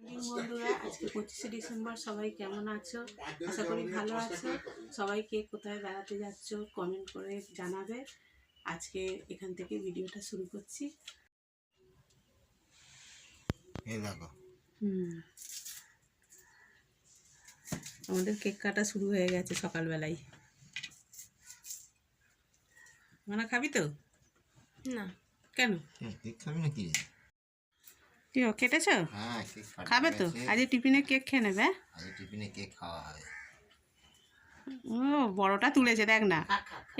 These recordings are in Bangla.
বন্ধুরা, আজকে 25শে ডিসেম্বর। সবাই কেমন আছো? আশা করি ভালো আছো। সবাইকে কোথায় বেড়াতে যাচ্ছ কমেন্ট করে জানাবে। আজকে এখান থেকে ভিডিওটা শুরু করছি। আমাদের কেক কাটা শুরু হয়ে গেছে সকালবেলায়। মানে খাবি তো? না। কেন? কেক খাবি নাকি? কি কেটেছ? হ্যাঁ, কেক খাবে তো? আজ টিফিনে কেক খেয়ে নেবে। আজ টিফিনে কেক খাওয়া হবে। ও বড়টা তুলেছে দেখ না।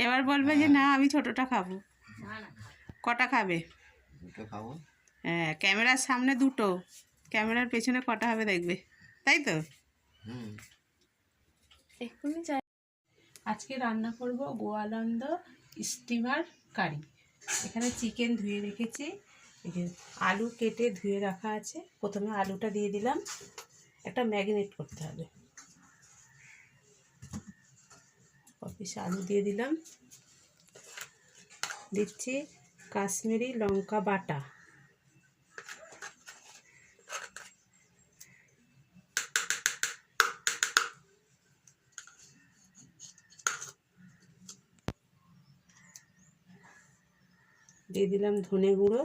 এবার বলবে যে না আমি ছোটটা খাবো। কটা খাবে? দুটো খাবো। হ্যাঁ, ক্যামেরার সামনে দুটো, ক্যামেরার পেছনে কটা হবে দেখবে, তাই তো? আজকে রান্না করব গোয়ালন্দ স্টিমার কারি। এখানে চিকেন ধুয়ে রেখেছি, এই যে আলু কেটে ধুয়ে রাখা আছে। প্রথমে আলুটা দিয়ে দিলাম, একটা ম্যারিনেট করতে হবে। পিস আলু দিয়ে দিলাম, দিচ্ছি কাশ্মীরি লঙ্কা বাটা, দিয়ে দিলাম ধনে গুঁড়ো,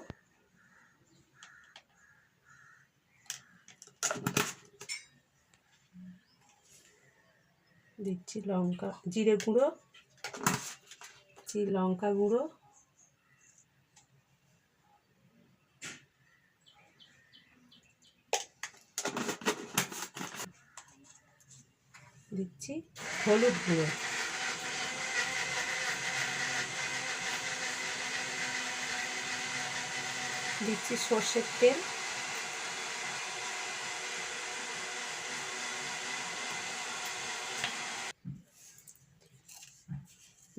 দিচ্ছি জিরে গুঁড়ো, লঙ্কা গুঁড়ো, দিচ্ছি হলুদ গুঁড়ো, দিচ্ছি সর্ষের তেল,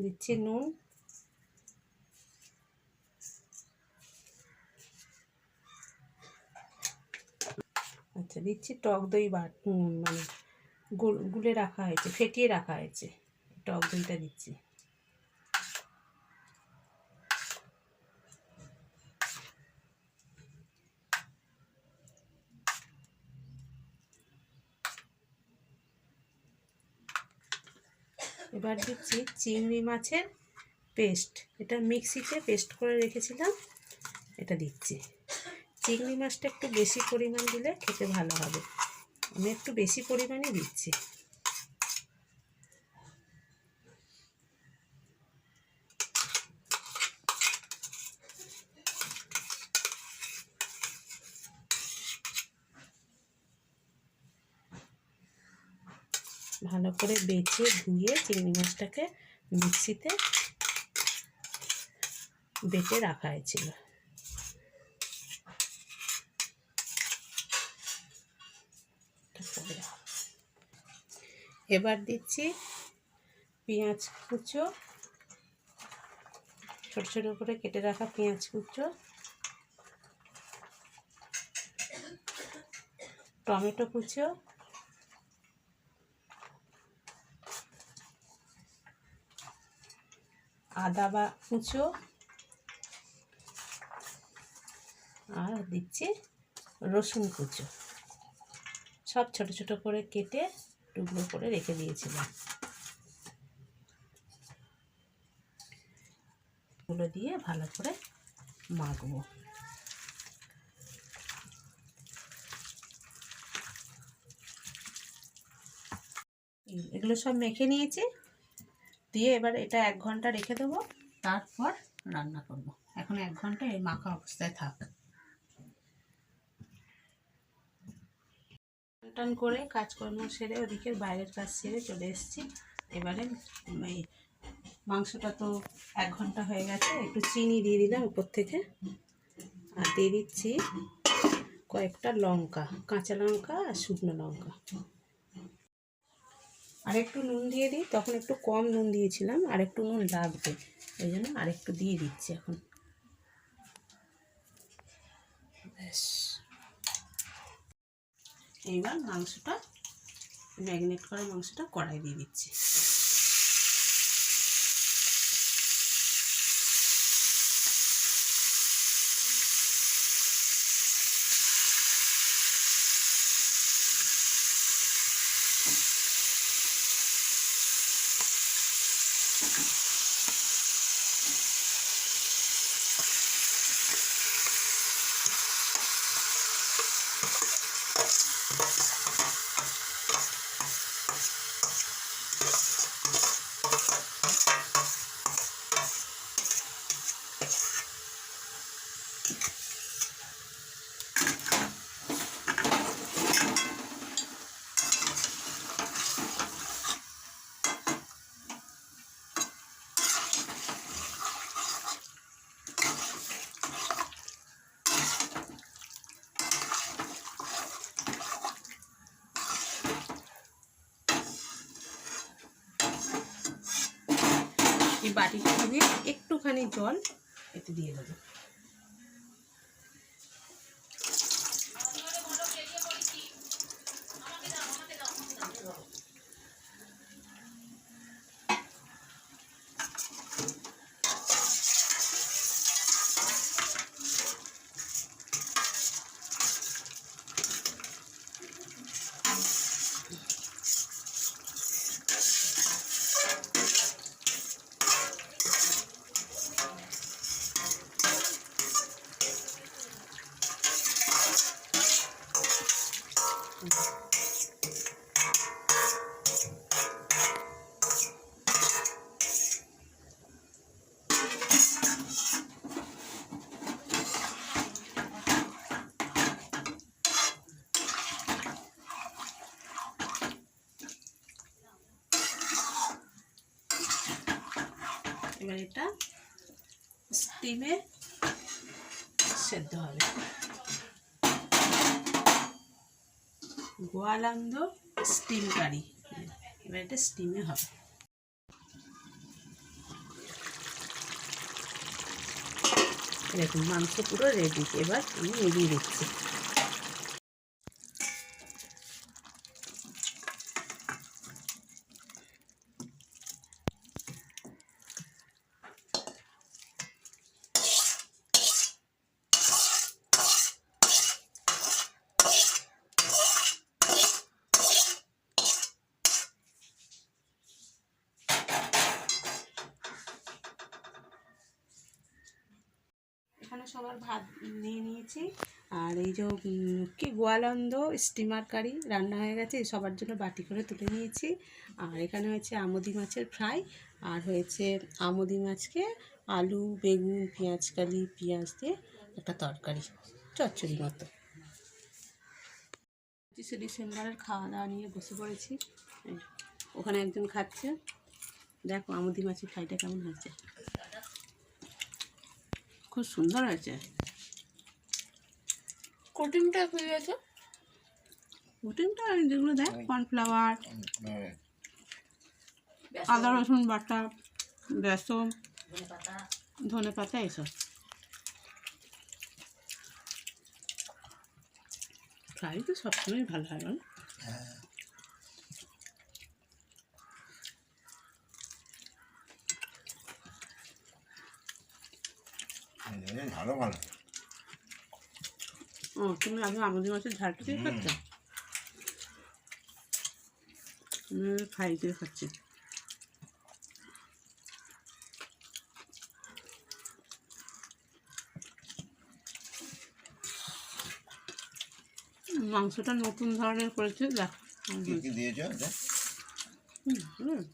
দিচ্ছি নুন, আচ্ছা দিচ্ছি টক দই মানে গুলে রাখা হয়েছে, ফেটিয়ে রাখা হয়েছে, টক দইটা দিচ্ছি। এবার দিচ্ছি চিংড়ি মাছের পেস্ট, এটা মিক্সিতে পেস্ট করে রেখেছিলাম, এটা দিচ্ছি। চিংড়ি মাছটা একটু বেশি পরিমাণ দিলে খেতে ভালো হবে, আমি একটু বেশি পরিমাণই দিচ্ছি। ভালো করে বেছে ধুয়ে চিংড়ি মাছটাকে মিক্সিতে বেটে রাখা হয়েছিল। এবার দিচ্ছি পেঁয়াজ কুচো, ছোট ছোট করে কেটে রাখা পেঁয়াজ কুচো, টমেটো কুচো, আদা কুচো, আর দিচ্ছি রসুন কুচো, সব ছোট ছোট করে কেটে টুকরো করে রেখে দিয়েছিলাম। এগুলো দিয়ে ভালো করে মাখবো। এগুলো সব মেখে নিয়েছি, দিয়ে এবার এটা 1 ঘন্টা রেখে দেবো, তারপর রান্না করব। এখন 1 ঘন্টা এই মাখা অবস্থায় থাক। টান করে কাজকর্ম সেরে ওদিকে বাইরের কাজ সেরে চলে এসেছি। এবারে এই মাংসটা তো 1 ঘন্টা হয়ে গেছে, একটু চিনি দিয়ে দিলাম উপর থেকে, আর দিয়ে দিচ্ছি কয়েকটা লঙ্কা, কাঁচা লঙ্কা আর শুকনো লঙ্কা, আর একটু নুন দিয়ে দিই, তখন একটু কম নুন দিয়েছিলাম, আর একটু নুন লাগবে, ওই জন্য আর একটু দিয়ে দিচ্ছি এখন। ব্যাস, এইবার মাংসটা ম্যারিনেট করা মাংসটা কড়াই দিয়ে দিচ্ছি। এই বাটিটা দিয়ে একটুখানি জল এতে দিয়ে দেবো। এবার এটা স্টিমে সেদ্ধ হবে। গোয়ালন্দ স্টিম কারি, এবার এটা স্টিমে হবে। দেখুন মাংস পুরো রেডি। এবার আমি এগিয়ে দিচ্ছি। এখানে সবার ভাত নিয়ে নিয়েছি। আর এই যে কি গোয়ালন্দ স্টিমার কারি রান্না হয়ে গেছে, সবার জন্য বাটি করে তুলে নিয়েছি। আর এখানে হয়েছে আমুদি মাছের ফ্রাই, আর হয়েছে আমুদি মাছকে আলু বেগুন পেঁয়াজকালি পেঁয়াজ দিয়ে একটা তরকারি, চচ্চড়ি মতো। 25শে ডিসেম্বরের খাওয়া দাওয়া নিয়ে বসে পড়েছি। ওখানে একজন খাচ্ছে। দেখো আমুদি মাছের ফ্রাইটা কেমন হয়েছে, খুব সুন্দর হয়েছে। কোটিংটা কি আছে? কোটিংটা যেগুলো দেয় কর্নফ্লাওয়ার, আদা রসুন বাটা, বেসন, ধনে পাতা, এসব। ফ্রাই তো সবসময় ভালো হয় বল। ভালো ভালো। ও তুমি আগে আমুদি মাছের ঝালটা দিয়ে খাচ্ছ, আমি ফ্রাই দিয়ে খাচ্ছি। মাংসটা নতুন ধরনের করেছি। দেখো কি দিয়েছো এটা?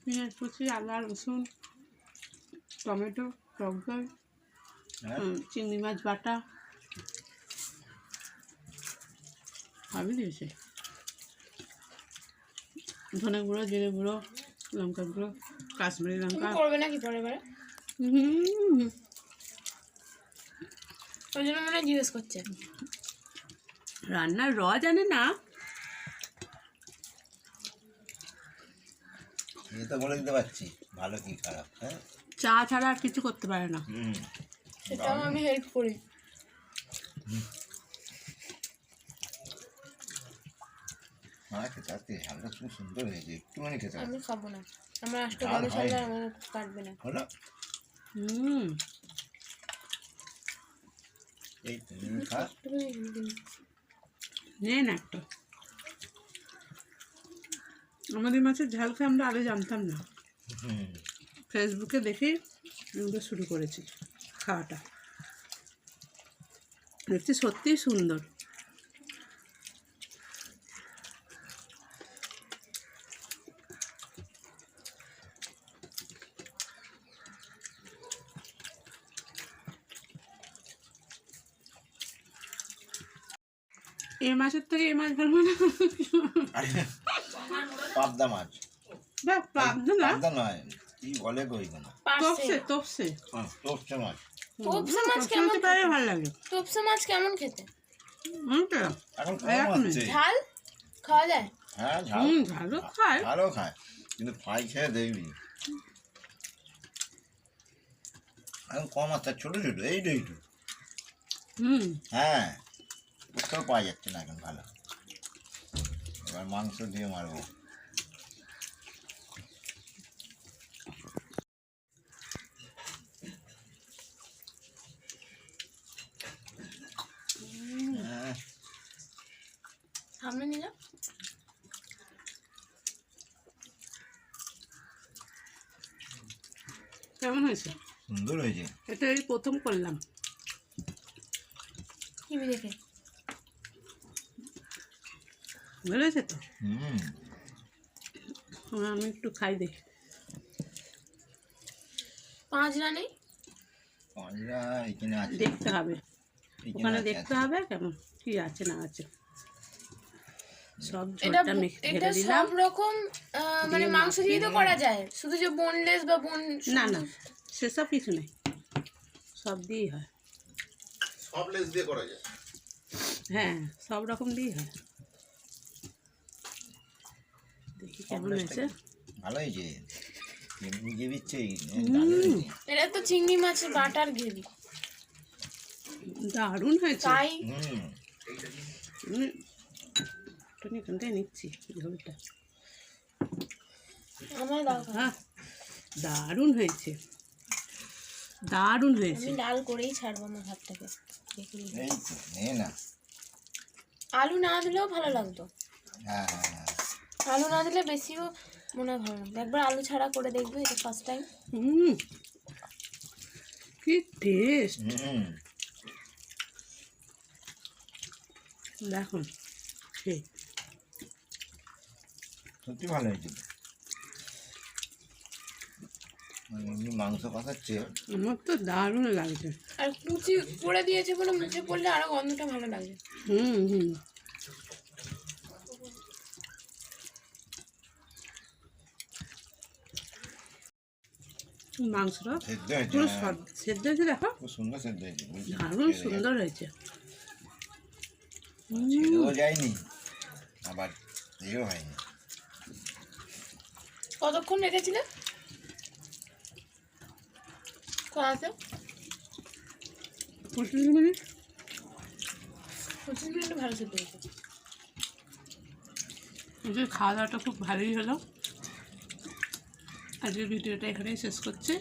পেঁয়াজ কুচি, আদা রসুন, টমেটো, টক দই, চিংড়ি মাছ বাটা সবই দিয়েছে। ধনে গুঁড়ো, জিরে গুঁড়ো, লঙ্কা গুঁড়ো, কাশ্মীরি লঙ্কা। করবে নাকি পরে পরে? ওই জন্য মনে হয় জিজ্ঞেস করছে। রান্নার জানে না। এই তো বলে দিতে পারছি ভালো কি খারাপ। হ্যাঁ, চা ছাড়া আর কিছু করতে পারে না। সেটাও আমি হেল্প করি। খেতে আসতে ঝালটা খুব সুন্দর হয়েছে, একটুখানি খেতে আমি আসতে খাবো না, আমার আজকে গরম ঝাল আমার কাটবে না। হলো। এই তুমি খা। নেন একটা। আমাদের মাছের ঝাল খেয়ে আমরা আগে জানতাম না, ফেসবুকে দেখে আমরা শুরু করেছি খাওয়াটা। দেখছি সত্যিই সুন্দর। এই মাছের থেকে এই মাছ ভালো না। আরে পাবদা মাছ, দেখ পাবদা না, পাবদা নয়, কি বলে গো এগুলো? তপসে তপসে তোপসে মাছ। তোপসে মাছ কেমন পারে ভালো লাগে। তোপসে মাছ কেমন খেতে? তো এখন কম হচ্ছে। ঝাল খাওয়া যায়? হ্যাঁ ঝাল, ঝালও খায়। ভালো খায়, কিন্তু ফ্রাই খেয়ে দেখবি এখন কম আছে, ছোটো ছোটো এইটু এইটু। হ্যাঁ, কোথাও পাওয়া যাচ্ছে না এখন ভালো। এবার মাংস দিয়ে মারবো। হ্যাঁ, সামনে নিয়ে যাও। কেমন হয়েছে? সুন্দর হয়েছে। এটা এই প্রথম করলাম। টিভি দেখে ভালো হয়েছে তো? আমি একটু খাই দেখি। পাঁচরা নেই? পাঁচরা এখানে আছে, দেখতে হবে, এখানে ওখানে আছে, দেখতে আছে। হবে কেমন কি আছে না আছে। সব এটা ঝোলটা মেখে এটা ঢেলে দিলাম। সব রকম মানে মাংস দিয়ে তো করা যায়, শুধু যে বোনলেস বা বোন না না, সেসব কিছু নেই, সব দিয়েই হয়। সব লেস দিয়ে করা যায়। হ্যাঁ, সব রকম দিয়েই হয়। দেখি কেমন হয়েছে। ভালো হয়েছে, এমনি যে দিচ্ছে এটা তো চিংড়ি মাছের বাটার গ্রেভি। দারুণ হয়েছে। তাই এখানটায় নিচ্ছি ঝোলটা। আমার দাও। হ্যাঁ, দারুণ হয়েছে, দারুণ হয়েছে। আমি লাল করেই ছাড়বো আমার ভাতটাকে। এই তো নে না। আলু না দিলেও ভালো লাগতো, হ্যাঁ হ্যাঁ হ্যাঁ, আলু না দিলে বেশিও মনে হয় ভালো লাগতো। একবার আলু ছাড়া করে দেখবে, এটা ফার্স্ট টাইম। কি টেস্ট দেখুন, সেই সত্যি ভালো হয়েছে। মানে এমনি মাংস কষাচ্ছে, আমার তো দারুণ লাগছে। আর কুচি করে দিয়েছে বলে মুখে পড়লে আরো গন্ধটা ভালো লাগে। হুম, মাংসটা সেদ্ধ হয়েছে, পুরো হ্যাঁ। সেদ্ধ হয়েছে, দেখো খুব সুন্দর সেদ্ধ হয়েছে, বুঝলি? দারুণ সুন্দর হয়েছে। ছেড়েও যায়নি, আবার এও হয়নি। কতক্ষণ রেখেছিলে কড়াতে? 25 মিনিট। 25 মিনিট ভালো সেদ্ধ হয়েছে। আজকে খাওয়া দাওয়াটা খুব ভালোই হলো। আজকের ভিডিওটা এখানেই শেষ করছি।